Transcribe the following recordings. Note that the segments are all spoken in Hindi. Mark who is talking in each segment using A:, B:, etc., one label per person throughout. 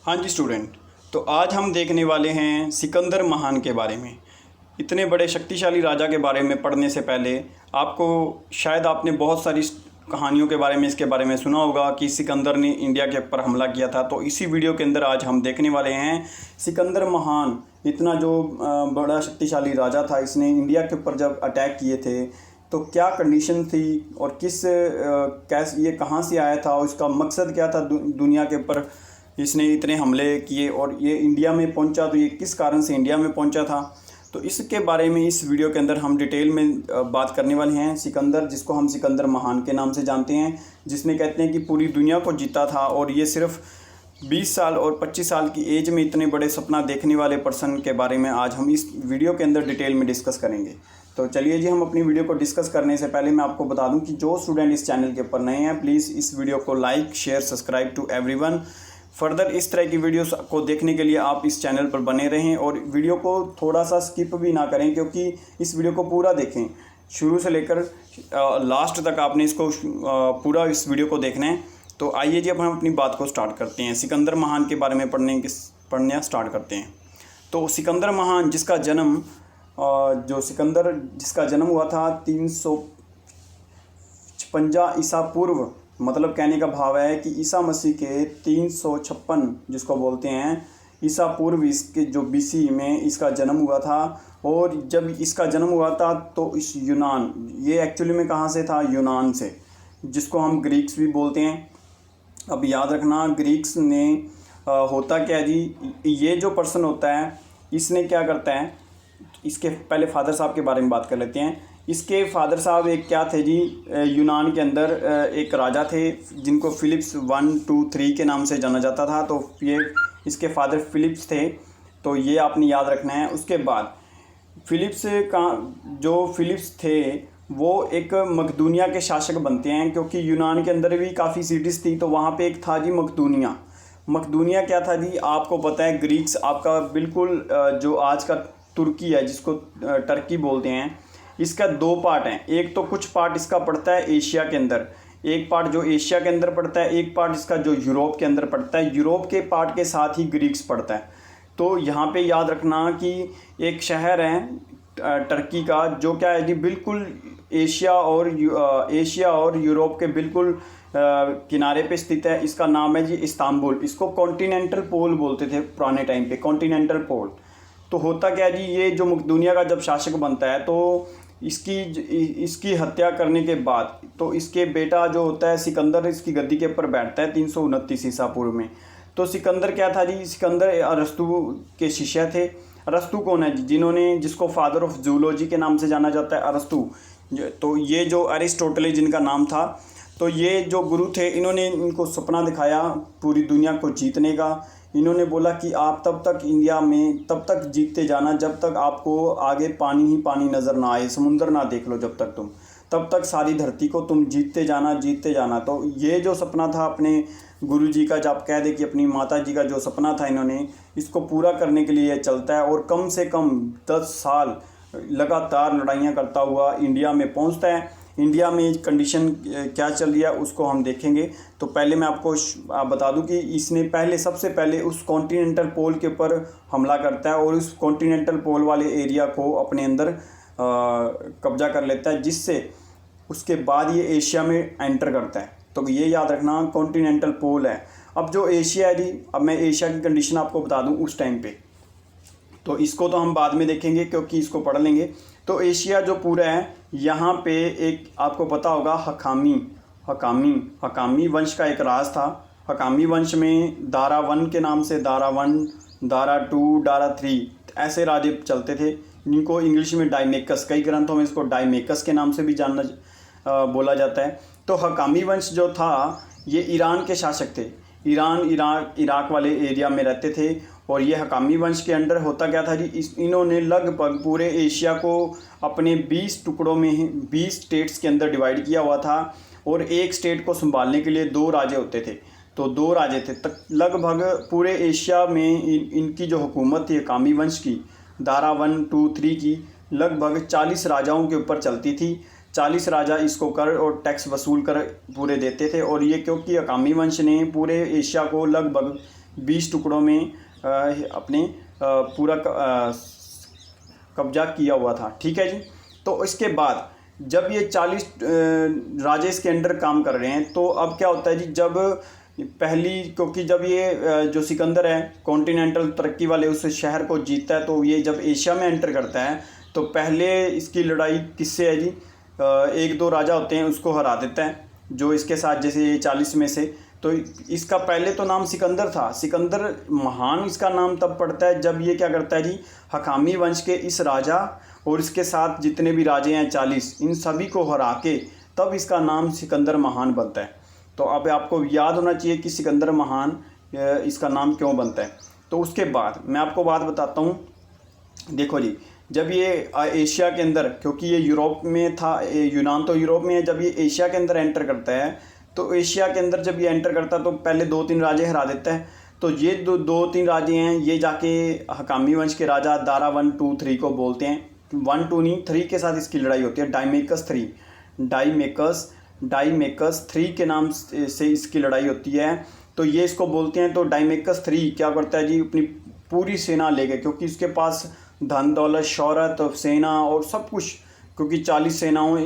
A: हाँ जी स्टूडेंट, तो आज हम देखने वाले हैं सिकंदर महान के बारे में। इतने बड़े शक्तिशाली राजा के बारे में पढ़ने से पहले आपको शायद आपने बहुत सारी कहानियों के बारे में इसके बारे में सुना होगा कि सिकंदर ने इंडिया के ऊपर हमला किया था। तो इसी वीडियो के अंदर आज हम देखने वाले हैं सिकंदर महान, इतना जो बड़ा शक्तिशाली राजा था, इसने इंडिया के ऊपर जब अटैक किए थे तो क्या कंडीशन थी और कैसे ये कहाँ से आया था और इसका मकसद क्या था दुनिया के ऊपर इसने इतने हमले किए और ये इंडिया में पहुंचा, तो ये किस कारण से इंडिया में पहुंचा था। तो इसके बारे में इस वीडियो के अंदर हम डिटेल में बात करने वाले हैं। सिकंदर, जिसको हम सिकंदर महान के नाम से जानते हैं, जिसने कहते हैं कि पूरी दुनिया को जीता था और ये सिर्फ 20 साल और 25 साल की एज में इतने बड़े सपना देखने वाले पर्सन के बारे में आज हम इस वीडियो के अंदर डिटेल में डिस्कस करेंगे। तो चलिए जी, हम अपनी वीडियो को डिस्कस करने से पहले मैं आपको बता दूं कि जो स्टूडेंट इस चैनल के ऊपर नए हैं, प्लीज़ इस वीडियो को like, share, subscribe to everyone. Further इस तरह की वीडियोस को देखने के लिए आप इस चैनल पर बने रहें और वीडियो को थोड़ा सा स्किप भी ना करें, क्योंकि इस वीडियो को पूरा देखें, शुरू से लेकर लास्ट तक आपने इसको पूरा इस वीडियो को देखना है। तो आइए जी, अब हम अपनी बात को स्टार्ट करते हैं। सिकंदर महान के बारे में पढ़ना स्टार्ट करते हैं। तो सिकंदर महान जिसका जन्म हुआ था 356 ईसा पूर्व, मतलब कहने का भाव है कि ईसा मसीह के 356 जिसको बोलते हैं ईसा पूर्व, इसके जो BC में इसका जन्म हुआ था। और जब इसका जन्म हुआ था तो इस यूनान, ये एक्चुअली में कहाँ से था? यूनान से, जिसको हम ग्रीक्स भी बोलते हैं। अब याद रखना, ग्रीक्स ने होता क्या जी, ये जो पर्सन होता है इसने क्या करता है, इसके पहले फादर साहब के बारे में बात कर लेते हैं। इसके फादर साहब एक क्या थे जी, यूनान के अंदर एक राजा थे जिनको फिलिप्स 1, 2, 3 के नाम से जाना जाता था। तो ये इसके फादर फिलिप्स थे, तो ये आपने याद रखना है। उसके बाद फिलिप्स थे वो एक मकदूनिया के शासक बनते हैं, क्योंकि यूनान के अंदर भी काफ़ी सिटीज़ थी। तो वहाँ पे एक था जी मकदूनिया क्या था जी, आपको पता है ग्रीक्स आपका बिल्कुल जो आज का तुर्की है, जिसको टर्की बोलते हैं, इसका 2 पार्ट हैं। एक तो कुछ पार्ट इसका पड़ता है एशिया के अंदर, एक पार्ट जो एशिया के अंदर पड़ता है, एक पार्ट इसका जो यूरोप के अंदर पड़ता है। यूरोप के पार्ट के साथ ही ग्रीक्स पड़ता है। तो यहाँ पे याद रखना कि एक शहर है टर्की का, जो क्या है जी, बिल्कुल एशिया और यूरोप के बिल्कुल किनारे पे स्थित है। इसका नाम है जी इस्तांबुल। इसको कॉन्टिनेंटल पोल बोलते थे पुराने टाइम पे, कॉन्टिनेंटल पोल। तो होता क्या जी, ये जो मकदूनिया का जब शासक बनता है तो इसकी हत्या करने के बाद तो इसके बेटा जो होता है सिकंदर, इसकी गद्दी के ऊपर बैठता है 329 ईसा पूर्व में। तो सिकंदर क्या था जी, सिकंदर अरस्तु के शिष्य थे। अरस्तु कौन है जी, जिसको फादर ऑफ जूलॉजी के नाम से जाना जाता है, अरस्तु। तो ये जो अरिस्टोटल जिनका नाम था, तो ये जो गुरु थे, इन्होंने इनको सपना दिखाया पूरी दुनिया को जीतने का। इन्होंने बोला कि आप तब तक इंडिया में तब तक जीतते जाना जब तक आपको आगे पानी ही पानी नज़र ना आए, समुंदर ना देख लो, जब तक तब तक सारी धरती को तुम जीतते जाना। तो ये जो सपना था अपने गुरुजी का, जब आप कह दे कि अपनी माता जी का जो सपना था, इन्होंने इसको पूरा करने के लिए चलता है और कम से कम 10 साल लगातार लड़ाइयाँ करता हुआ इंडिया में पहुँचता है। इंडिया में कंडीशन क्या चल रही है उसको हम देखेंगे। तो पहले मैं आपको बता दूं कि इसने सबसे पहले उस कॉन्टिनेंटल पोल के ऊपर हमला करता है और उस कॉन्टिनेंटल पोल वाले एरिया को अपने अंदर कब्जा कर लेता है, जिससे उसके बाद ये एशिया में एंटर करता है। तो ये याद रखना, कॉन्टिनेंटल पोल है। अब जो एशिया है जी, अब मैं एशिया की कंडीशन आपको बता दूँ उस टाइम पर, तो इसको तो हम बाद में देखेंगे क्योंकि इसको पढ़ लेंगे। तो एशिया जो पूरा है, यहाँ पे एक आपको पता होगा हकामी वंश का एक राज था। हकामी वंश में दारा 1 के नाम से दारा 1, दारा 2, दारा 3 ऐसे राजे चलते थे, जिनको इंग्लिश में डायमेकस, कई ग्रंथों में इसको डायमेकस के नाम से भी बोला जाता है। तो हकामी वंश जो था, ये ईरान के शासक थे। इराक वाले एरिया में रहते थे। और ये हकामी वंश के अंडर होता क्या था जी, इन्होंने लगभग पूरे एशिया को अपने 20 टुकड़ों में 20 स्टेट्स के अंदर डिवाइड किया हुआ था। और एक स्टेट को संभालने के लिए 2 राजे होते थे। तो 2 राजे थे तक लगभग पूरे एशिया में इनकी जो हुकूमत थी हकामी वंश की, दारा 1, 2, 3 की, लगभग 40 राजाओं के ऊपर चलती थी। 40 राजा इसको कर और टैक्स वसूल कर पूरे देते थे। और ये क्योंकि हकामी वंश ने पूरे एशिया को लगभग 20 टुकड़ों में अपने पूरा कब्जा किया हुआ था। ठीक है जी। तो इसके बाद जब ये 40 राजे इसके अंडर काम कर रहे हैं, तो अब क्या होता है जी, जब पहली, क्योंकि जब ये जो सिकंदर है कॉन्टिनेंटल तरक्की वाले उस शहर को जीतता है, तो ये जब एशिया में एंटर करता है तो पहले इसकी लड़ाई किससे है जी, एक दो राजा होते हैं उसको हरा देता है जो इसके साथ, जैसे ये 40 में से। तो इसका पहले तो नाम सिकंदर था। सिकंदर महान इसका नाम तब पड़ता है जब ये क्या करता है जी, हकामी वंश के इस राजा और इसके साथ जितने भी राजे हैं 40, इन सभी को हरा के तब इसका नाम सिकंदर महान बनता है। तो अब आपको याद होना चाहिए कि सिकंदर महान इसका नाम क्यों बनता है। तो उसके बाद मैं आपको बात बताता हूँ। देखो जी, जब ये एशिया के अंदर, क्योंकि ये यूरोप में था, यूनान तो यूरोप में है, जब ये एशिया के अंदर एंटर करता है, तो एशिया के अंदर जब ये एंटर करता है तो पहले 2-3 राजे हरा देता है। तो ये दो तीन राजे हैं, ये जाके हकामी वंश के राजा दारा 1, 2, 3 को बोलते हैं। 1, 2 नहीं, 3 के साथ इसकी लड़ाई होती है। डाइमेकस 3 के नाम से इसकी लड़ाई होती है। तो ये इसको बोलते हैं। तो डाइमेकस 3 क्या करता है जी, अपनी पूरी सेना लेके, क्योंकि इसके पास धन दौलत शौहरत सेना और सब कुछ, क्योंकि 40 सेनाओं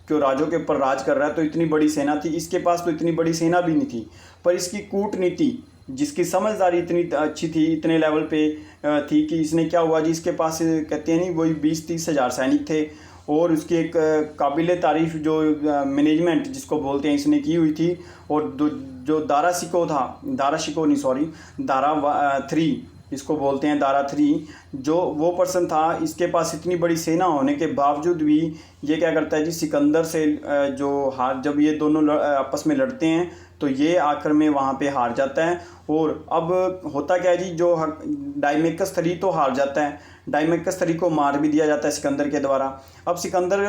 A: जो राजों के ऊपर राज कर रहा है, तो इतनी बड़ी सेना थी। इसके पास तो इतनी बड़ी सेना भी नहीं थी, पर इसकी कूटनीति, जिसकी समझदारी इतनी अच्छी थी, इतने लेवल पे थी कि इसने क्या हुआ जी, इसके पास कहते हैं नहीं वही 20-30 हज़ार सैनिक थे, और उसकी एक काबिल तारीफ़ जो मैनेजमेंट जिसको बोलते हैं इसने की हुई थी। और जो दारा 3 इसको बोलते हैं, दारा 3, जो वो पर्सन था, इसके पास इतनी बड़ी सेना होने के बावजूद भी ये क्या करता है जी, सिकंदर से जब ये दोनों आपस में लड़ते हैं तो ये आखिर में वहाँ पे हार जाता है। और अब होता क्या है जी, जो डाइमेकस 3 तो हार जाता है, डाइमेकस 3 को मार भी दिया जाता है सिकंदर के द्वारा। अब सिकंदर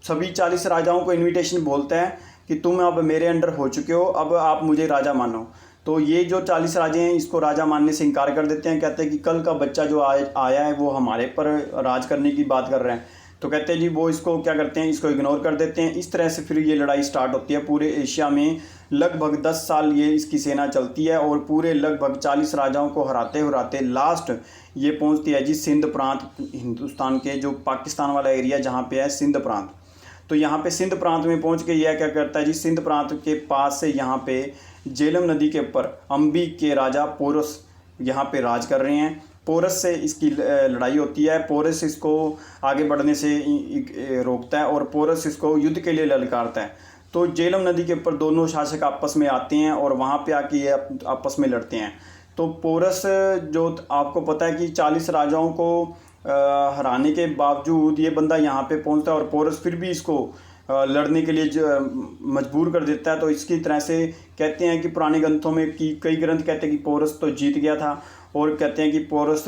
A: सभी 40 राजाओं को इन्विटेशन बोलता है कि तुम अब मेरे अंडर हो चुके हो, अब आप मुझे राजा मानो। तो ये जो 40 राजे हैं इसको राजा मानने से इनकार कर देते हैं। कहते हैं कि कल का बच्चा जो आया है वो हमारे पर राज करने की बात कर रहे हैं। तो कहते हैं जी, वो इसको क्या करते हैं, इसको इग्नोर कर देते हैं। इस तरह से फिर ये लड़ाई स्टार्ट होती है। पूरे एशिया में लगभग 10 साल ये इसकी सेना चलती है, और पूरे लगभग 40 राजाओं को हराते हराते लास्ट ये पहुँचती है जी सिंध प्रांत, हिंदुस्तान के जो पाकिस्तान वाला एरिया जहाँ पे है सिंध प्रांत। तो यहाँ पे सिंध प्रांत में पहुँच के यह क्या करता है जी, सिंध प्रांत के पास से यहाँ पे झेलम नदी के ऊपर अम्बी के राजा पोरस यहाँ पे राज कर रहे हैं। पोरस से इसकी लड़ाई होती है। पोरस इसको आगे बढ़ने से रोकता है, और पोरस इसको युद्ध के लिए ललकारता है। तो झेलम नदी के ऊपर दोनों शासक आपस में आते हैं, और वहाँ पे आके ये आपस में लड़ते हैं। तो पोरस, जो आपको पता है कि 40 राजाओं को हराने के बावजूद ये बंदा यहाँ पे पहुँचता है, और पोरस फिर भी इसको लड़ने के लिए मजबूर कर देता है। तो इसकी तरह से कहते हैं कि पुराने ग्रंथों में कि कई ग्रंथ कहते हैं कि पोरस तो जीत गया था, और कहते हैं कि पोरस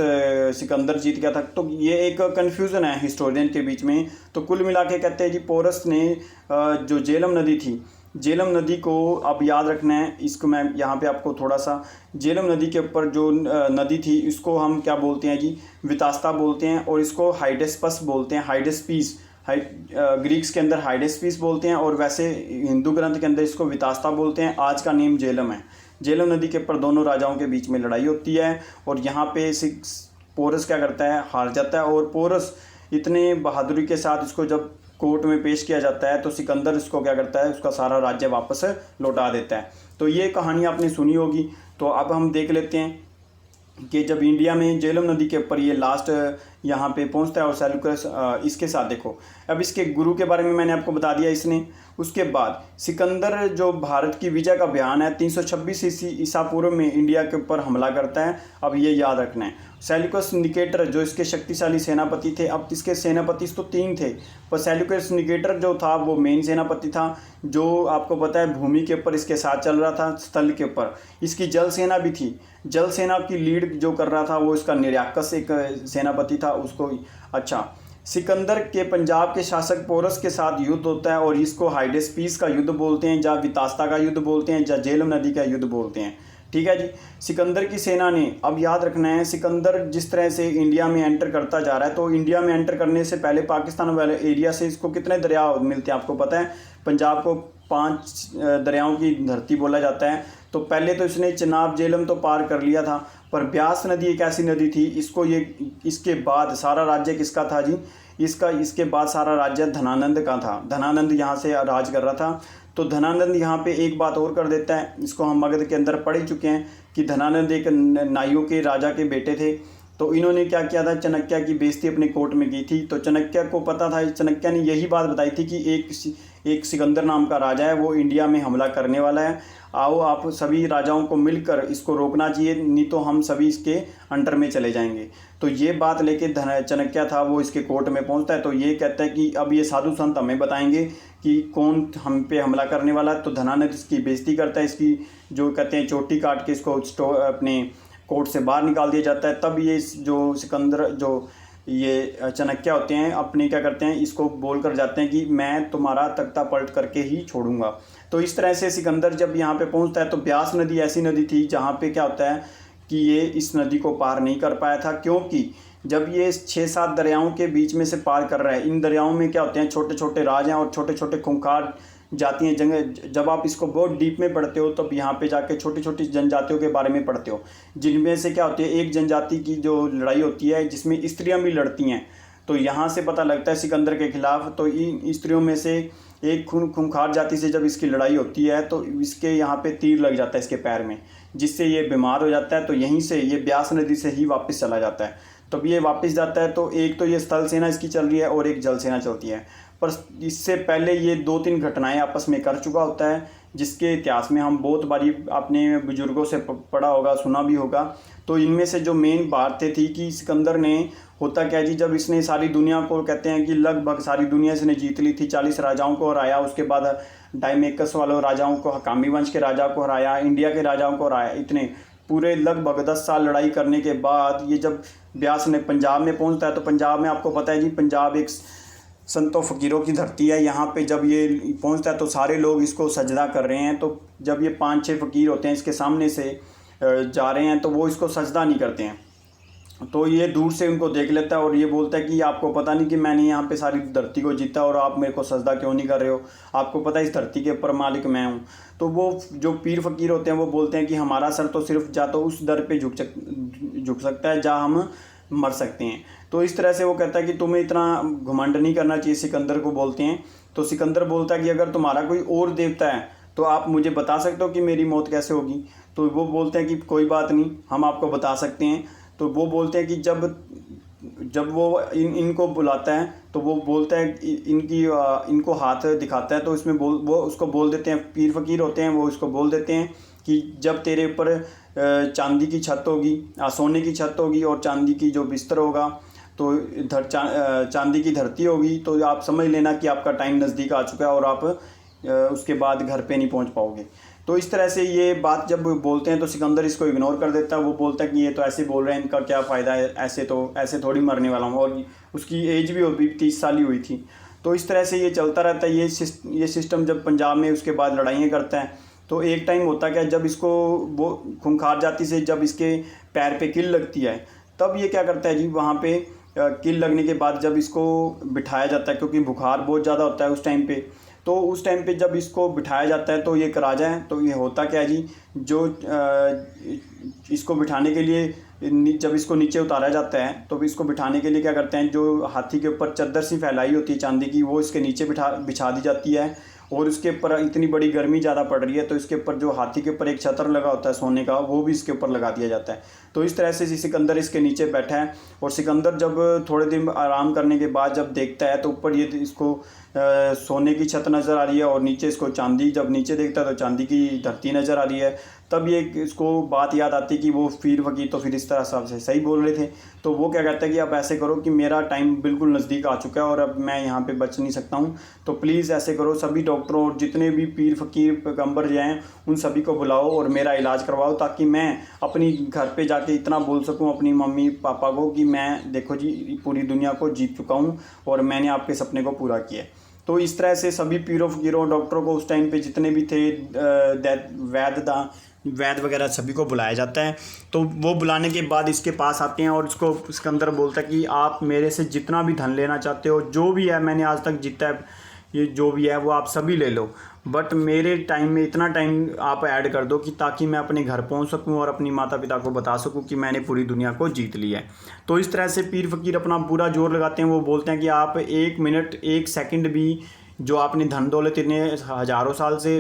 A: सिकंदर जीत गया था। तो ये एक कन्फ्यूज़न है हिस्टोरियन के बीच में। तो कुल मिला के कहते हैं जी, पोरस ने जो झेलम नदी थी, झेलम नदी को अब याद रखना है, इसको मैं यहाँ पे आपको थोड़ा सा, झेलम नदी के ऊपर जो नदी थी इसको हम क्या बोलते हैं जी, वितास्ता बोलते हैं, और इसको हाइडेस्पस बोलते हैं, हाइडेस्पीस, ग्रीक्स के अंदर हाइडेस्पीस बोलते हैं, और वैसे हिंदू ग्रंथ के अंदर इसको वितास्ता बोलते हैं। आज का नेम झेलम है। झेलम नदी के ऊपर दोनों राजाओं के बीच में लड़ाई होती है, और यहाँ पे पोरस क्या करता है, हार जाता है। और पोरस इतने बहादुरी के साथ इसको जब कोर्ट में पेश किया जाता है, तो सिकंदर इसको क्या करता है, उसका सारा राज्य वापस लौटा देता है। तो ये कहानी आपने सुनी होगी। तो अब हम देख लेते हैं कि जब इंडिया में झेलम नदी के ऊपर ये लास्ट यहाँ पे पहुँचता है, और सेल्यूकस इसके साथ देखो, अब इसके गुरु के बारे में मैंने आपको बता दिया इसने। उसके बाद सिकंदर जो भारत की विजय का अभियान है 326 ईसा पूर्व में इंडिया के ऊपर हमला करता है। अब ये याद रखना है। सेल्यूकस निकेटर जो इसके शक्तिशाली सेनापति थे, अब इसके सेनापति तो 3 थे, पर सेल्यूकस निकेटर जो था वो मेन सेनापति था, जो आपको पता है भूमि के ऊपर इसके साथ चल रहा था, स्थल के ऊपर इसकी जल सेना भी थी। जल सेना की लीड जो कर रहा था वो इसका निर्याकस एक सेनापति था उसको। अच्छा, सिकंदर के पंजाब के शासक पोरस के साथ युद्ध होता है, और इसको हाइडेस्पीस का युद्ध बोलते हैं, जहाँ वितास्ता का युद्ध बोलते हैं, जहाँ झेलम नदी का युद्ध बोलते हैं। ठीक है जी। सिकंदर की सेना ने, अब याद रखना है, सिकंदर जिस तरह से इंडिया में एंटर करता जा रहा है, तो इंडिया में एंटर करने से पहले पाकिस्तान वाले एरिया से इसको कितने दरिया मिलते हैं आपको पता है। पंजाब को 5 दरियाओं की धरती बोला जाता है। तो तो पहले तो इसने चिनाब झेलम तो पार कर लिया था, पर ब्यास नदी एक ऐसी नदी थी, इसके बाद सारा राज्य किसका था जी, इसके बाद सारा राज्य धनानंद का था। धनानंद यहाँ से राज कर रहा था। तो धनानंद यहाँ पे एक बात और कर देता है, इसको हम मगध के अंदर पढ़ ही चुके हैं कि धनानंद एक नाइयों के राजा के बेटे थे। तो इन्होंने क्या किया था, चाणक्य की बेइज्जती अपने कोर्ट में की थी। तो चाणक्य को पता था, चाणक्य ने यही बात बताई थी कि एक सिकंदर नाम का राजा है, वो इंडिया में हमला करने वाला है, आओ आप सभी राजाओं को मिलकर इसको रोकना चाहिए, नहीं तो हम सभी इसके अंडर में चले जाएंगे। तो ये बात लेके चाणक्य था वो इसके कोर्ट में पहुंचता है। तो ये कहता है कि अब ये साधु संत हमें बताएंगे कि कौन हम पे हमला करने वाला है। तो धनानंद इसकी बेइज्जती करता है, इसकी जो कहते हैं चोटी काट के इसको अपने कोर्ट से बाहर निकाल दिया जाता है। तब ये जो सिकंदर जो ये चाणक्य होते हैं अपने क्या करते हैं, इसको बोल कर जाते हैं कि मैं तुम्हारा तख्ता पलट करके ही छोड़ूंगा। तो इस तरह से सिकंदर जब यहाँ पे पहुँचता है, तो ब्यास नदी ऐसी नदी थी जहाँ पे क्या होता है कि ये इस नदी को पार नहीं कर पाया था, क्योंकि जब ये 6-7 दरियाओं के बीच में से पार कर रहा है, इन दरियाओं में क्या होते हैं, छोटे छोटे राज हैं और छोटे छोटे खूंखार जातियाँ जगह। जब आप इसको बहुत डीप में पढ़ते हो तब यहाँ पे जाके छोटी छोटी जनजातियों के बारे में पढ़ते हो, जिनमें से क्या होती है, एक जनजाति की जो लड़ाई होती है जिसमें स्त्रियाँ भी लड़ती हैं। तो यहाँ से पता लगता है सिकंदर के खिलाफ, तो इन स्त्रियों में से एक खूंखार जाति से जब इसकी लड़ाई होती है तो इसके यहाँ पे तीर लग जाता है इसके पैर में, जिससे ये बीमार हो जाता है। तो यहीं से ये ब्यास नदी से ही वापस चला जाता है। तब ये वापस जाता है तो एक तो ये स्थल सेना इसकी चल रही है और एक जल सेना चलती है, पर इससे पहले ये 2-3 घटनाएं आपस में कर चुका होता है, जिसके इतिहास में हम बहुत बारी अपने बुजुर्गों से पढ़ा होगा, सुना भी होगा। तो इनमें से जो मेन बातें थी कि सिकंदर ने होता क्या जी, जब इसने सारी दुनिया को कहते हैं कि लगभग सारी दुनिया इसने जीत ली थी, 40 राजाओं को हराया, उसके बाद डायमेकस वालों राजाओं को, हकामी वंश के राजा को हराया, इंडिया के राजाओं को हराया, इतने पूरे लगभग 10 साल लड़ाई करने के बाद ये जब ब्यास ने पंजाब में पहुंचता है, तो पंजाब में आपको पता है जी, पंजाब एक संतों फ़कीरों की धरती है। यहाँ पे जब ये पहुँचता है तो सारे लोग इसको सजदा कर रहे हैं। तो जब ये 5-6 फ़कीर होते हैं इसके सामने से जा रहे हैं तो वो इसको सजदा नहीं करते हैं। तो ये दूर से उनको देख लेता है और ये बोलता है कि आपको पता नहीं कि मैंने यहाँ पे सारी धरती को जीता और आप मेरे को सजदा क्यों नहीं कर रहे हो, आपको पता है इस धरती के ऊपर मालिक मैं हूँ। तो वो जो पीर फ़कीर होते हैं वो बोलते हैं कि हमारा सर तो सिर्फ जा तो उस दर पे झुक सकता है जहाँ हम मर सकते हैं। तो इस तरह से वो कहता है कि तुम्हें इतना घमंड नहीं करना चाहिए, सिकंदर को बोलते हैं। तो सिकंदर बोलता है कि अगर तुम्हारा कोई और देवता है तो आप मुझे बता सकते हो कि मेरी मौत कैसे होगी। तो वो बोलते हैं कि कोई बात नहीं, हम आपको बता सकते हैं। तो वो बोलते हैं कि जब वो इनको बुलाता है तो वो बोलता है इनको हाथ दिखाता है, तो इसमें वो उसको बोल देते हैं, पीर फ़कीर होते हैं वो इसको बोल देते हैं कि जब तेरे ऊपर चांदी की छत होगी, सोने की छत होगी और चांदी की जो बिस्तर होगा, तो चांदी की धरती होगी, तो आप समझ लेना कि आपका टाइम नज़दीक आ चुका है और आप उसके बाद घर पे नहीं पहुंच पाओगे। तो इस तरह से ये बात जब बोलते हैं तो सिकंदर इसको इग्नोर कर देता है। वो बोलता है कि ये तो ऐसे बोल रहे हैं, इनका क्या फ़ायदा है, ऐसे थोड़ी मरने वाला हूँ, और उसकी एज भी अभी 30 साल ही हुई थी। तो इस तरह से ये चलता रहता है ये सिस्टम। जब पंजाब में उसके बाद लड़ाइयाँ करता है तो एक टाइम होता क्या, जब इसको वो खूंखार जाति से जब इसके पैर पे किल लगती है, तब ये क्या करता है जी, वहाँ पे किल लगने के बाद जब इसको बिठाया जाता है, क्योंकि बुखार बहुत ज़्यादा होता है उस टाइम पे, तो उस टाइम पे जब इसको बिठाया जाता है तो ये एक राजा है। तो ये होता क्या है जी, जो इसको बिठाने के लिए जब इसको नीचे उतारा जाता है तो इसको बिठाने के लिए क्या करते हैं, जो हाथी के ऊपर चद्दर सी फैलाई होती है चांदी की, वो इसके नीचे बिछा दी जाती है। और उसके ऊपर इतनी बड़ी गर्मी ज़्यादा पड़ रही है तो इसके ऊपर जो हाथी के ऊपर एक छतर लगा होता है सोने का, वो भी इसके ऊपर लगा दिया जाता है। तो इस तरह से सिकंदर इसके नीचे बैठा है। और सिकंदर जब थोड़े दिन आराम करने के बाद जब देखता है तो ऊपर ये इसको सोने की छत नज़र आ रही है और नीचे इसको चांदी, जब नीचे देखता है तो चांदी की धरती नज़र आ रही है। तब ये इसको बात याद आती है कि वो पीर फ़कीर तो फिर इस तरह से सही बोल रहे थे। तो वो क्या कहता है कि अब ऐसे करो कि मेरा टाइम बिल्कुल नज़दीक आ चुका है और अब मैं यहाँ पे बच नहीं सकता हूँ, तो प्लीज़ ऐसे करो, सभी डॉक्टरों और जितने भी पीर फ़कीर पैगंबर जाएँ उन सभी को बुलाओ और मेरा इलाज करवाओ, ताकि मैं अपनी घर पे जाके इतना बोल सकूँ अपनी मम्मी पापा को कि मैं देखो जी पूरी दुनिया को जीत चुका हूँ और मैंने आपके सपने को पूरा किया। तो इस तरह से सभी पीरों फ़कीरों डॉक्टरों को उस टाइम पे जितने भी थे वैद वगैरह सभी को बुलाया जाता है। तो वो बुलाने के बाद इसके पास आते हैं और इसको इसके अंदर बोलता है कि आप मेरे से जितना भी धन लेना चाहते हो, जो भी है मैंने आज तक जीता है, ये जो भी है वो आप सभी ले लो, बट मेरे टाइम में इतना टाइम आप ऐड कर दो कि ताकि मैं अपने घर पहुंच सकूं और अपनी माता पिता को बता सकूं कि मैंने पूरी दुनिया को जीत लिया है। तो इस तरह से पीर फ़कीर अपना पूरा जोर लगाते हैं। वो बोलते हैं कि आप 1 मिनट 1 सेकंड भी जो आपने धन दौलत इतने हज़ारों साल से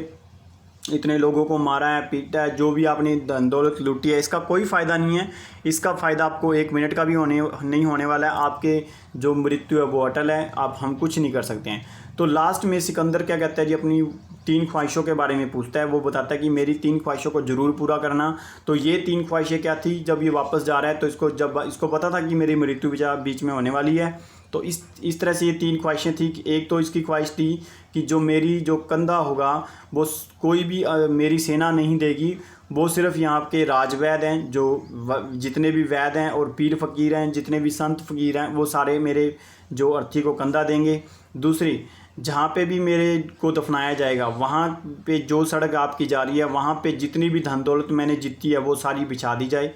A: इतने लोगों को मारा है, पीटा है, जो भी आपने धन दौलत लूटी है, इसका कोई फ़ायदा नहीं है। इसका फ़ायदा आपको 1 मिनट का भी नहीं होने वाला है। आपके जो मृत्यु है वो अटल है, आप हम कुछ नहीं कर सकते हैं। तो लास्ट में सिकंदर क्या कहता है जी, अपनी 3 ख्वाहिशों के बारे में पूछता है। वो बताता है कि मेरी 3 ख्वाहिशों को ज़रूर पूरा करना। तो ये 3 ख्वाहिशें क्या थी? जब ये वापस जा रहा है तो इसको पता था कि मेरी मृत्यु बीच में होने वाली है। तो इस तरह से ये 3 ख्वाहिशें थी कि एक तो इसकी ख्वाहिश थी कि जो कंधा होगा वो कोई भी मेरी सेना नहीं देगी, वो सिर्फ़ यहाँ के राजवैद हैं, जो जितने भी वैद हैं और पीर फ़कीर हैं, जितने भी संत फ़कीर हैं, वो सारे मेरे जो अर्थी को कंधा देंगे। दूसरी, जहाँ पे भी मेरे को दफनाया जाएगा वहाँ पे जो सड़क आपकी जा रही है वहाँ पे जितनी भी धन दौलत मैंने जीती है वो सारी बिछा दी जाए।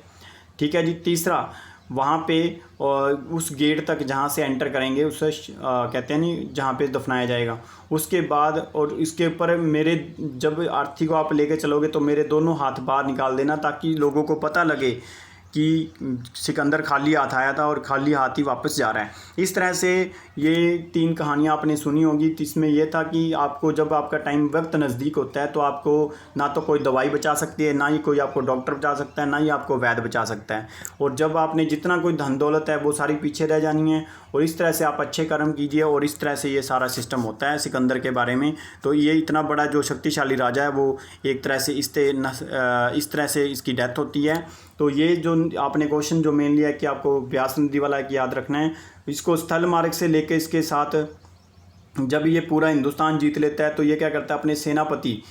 A: ठीक है जी। तीसरा, वहाँ पे उस गेट तक जहाँ से एंटर करेंगे उसे कहते हैं नहीं, जहाँ पे दफनाया जाएगा, उसके बाद और इसके ऊपर मेरे जब अर्थी को आप लेके चलोगे तो मेरे दोनों हाथ बाहर निकाल देना, ताकि लोगों को पता लगे कि सिकंदर खाली हाथ आया था और खाली हाथ ही वापस जा रहा है। इस तरह से ये 3 कहानियाँ आपने सुनी होगी। इसमें यह था कि आपको जब आपका टाइम वक्त नज़दीक होता है तो आपको ना तो कोई दवाई बचा सकती है, ना ही कोई आपको डॉक्टर बचा सकता है, ना ही आपको वैद्य बचा सकता है। और जब आपने जितना कोई धन दौलत है वो सारी पीछे रह जानी है। और इस तरह से आप अच्छे कर्म कीजिए और इस तरह से ये सारा सिस्टम होता है सिकंदर के बारे में। तो ये इतना बड़ा जो शक्तिशाली राजा है वो एक तरह से इस तरह से इसकी डेथ होती है। तो ये जो आपने क्वेश्चन जो मेन लिया है कि आपको व्यास नदी वाला एक याद रखना है, इसको स्थल मार्ग से लेके इसके साथ जब ये पूरा हिंदुस्तान जीत लेता है तो ये क्या करता है, अपने सेनापति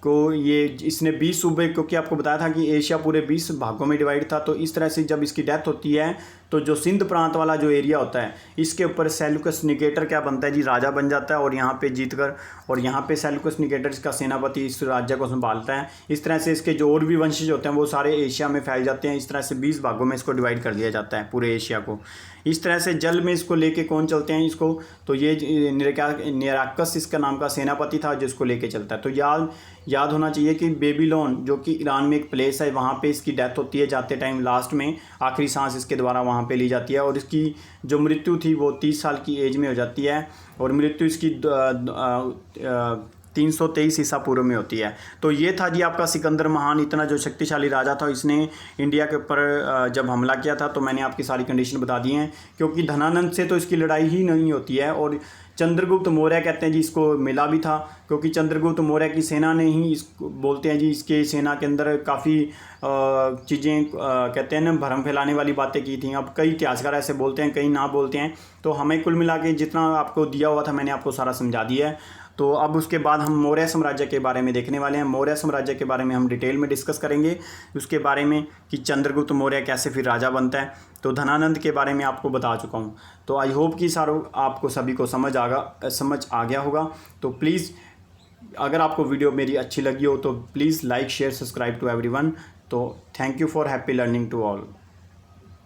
A: को इसने 20 सूबे, क्योंकि आपको बताया था कि एशिया पूरे 20 भागों में डिवाइड था। तो इस तरह से जब इसकी डेथ होती है तो जो सिंध प्रांत वाला जो एरिया होता है इसके ऊपर सेल्यूकस निकेटर क्या बनता है जी, राजा बन जाता है। और यहाँ पे जीतकर और यहाँ पे सेल्यूकस निकेटर इसका सेनापति इस राज्य को संभालता है। इस तरह से इसके जो और भी वंशज होते हैं वो सारे एशिया में फैल जाते हैं। इस तरह से 20 भागों में इसको डिवाइड कर दिया जाता है पूरे एशिया को। इस तरह से जल में इसको लेके कौन चलते हैं इसको, तो ये निराकस इसका नाम का सेनापति था जिसको लेके चलता है। तो याद होना चाहिए कि बेबीलोन जो कि ईरान में एक प्लेस है, वहाँ पे इसकी डेथ होती है जाते टाइम, लास्ट में आखिरी सांस इसके द्वारा वहाँ पे ली जाती है। और इसकी जो मृत्यु थी वो 30 साल की एज में हो जाती है और मृत्यु इसकी 323 ईसा पूर्व में होती है। तो ये था जी आपका सिकंदर महान, इतना जो शक्तिशाली राजा था। इसने इंडिया के ऊपर जब हमला किया था तो मैंने आपकी सारी कंडीशन बता दी हैं, क्योंकि धनानंद से तो इसकी लड़ाई ही नहीं होती है। और चंद्रगुप्त मौर्य कहते हैं जी इसको मिला भी था, क्योंकि चंद्रगुप्त मौर्य की सेना ने ही इसको बोलते हैं जी, इसके सेना के अंदर काफ़ी चीज़ें कहते हैं ना, भरम फैलाने वाली बातें की थी। अब कई इतिहासकार ऐसे बोलते हैं, कई ना बोलते हैं। तो हमें कुल मिला के जितना आपको दिया हुआ था मैंने आपको सारा समझा दिया है। तो अब उसके बाद हम मौर्य साम्राज्य के बारे में देखने वाले हैं। मौर्य साम्राज्य के बारे में हम डिटेल में डिस्कस करेंगे, उसके बारे में कि चंद्रगुप्त मौर्य कैसे फिर राजा बनता है। तो धनानंद के बारे में आपको बता चुका हूँ। तो आई होप कि आपको सभी को समझ आ गया होगा। तो प्लीज़ अगर आपको वीडियो मेरी अच्छी लगी हो तो please like share subscribe to everyone. तो thank you for happy learning to all.